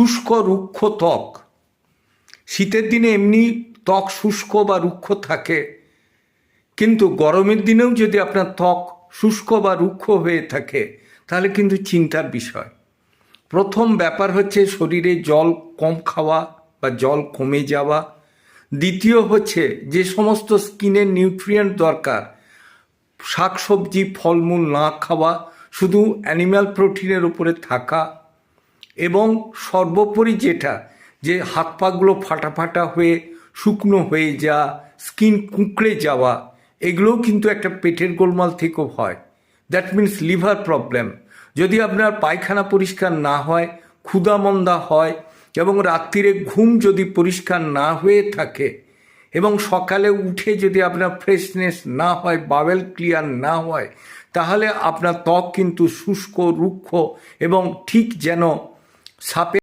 শুষ্ক রুক্ষ ত্বক। শীতের দিনে এমনি ত্বক শুষ্ক বা রুক্ষ থাকে, কিন্তু গরমের দিনেও যদি আপনার ত্বক শুষ্ক বা রুক্ষ হয়ে থাকে তাহলে কিন্তু চিন্তার বিষয়। প্রথম ব্যাপার হচ্ছে শরীরে জল কম খাওয়া বা জল কমে যাওয়া। দ্বিতীয় হচ্ছে যে সমস্ত স্কিনের নিউট্রিয়েন্ট দরকার, শাকসবজি ফলমূল না খাওয়া, শুধু অ্যানিম্যাল প্রোটিনের উপরে থাকা, এবং সর্বোপরি যেটা যে হাত পাগুলো ফাটা ফাটা হয়ে শুকনো হয়ে যাওয়া, স্কিন কুঁকড়ে যাওয়া, এগুলোও কিন্তু একটা পেটের গোলমাল থেকেও হয়। That means liver problem. যদি আপনার পায়খানা পরিষ্কার না হয়, ক্ষুধামন্দা হয়, এবং রাত্রিরে ঘুম যদি পরিষ্কার না হয়ে থাকে, এবং সকালে উঠে যদি আপনার ফ্রেশনেস না হয়, বাওয়েল ক্লিয়ার না হয়, তাহলে আপনার ত্বক কিন্তু শুষ্ক রুক্ষ এবং ঠিক যেন সাপে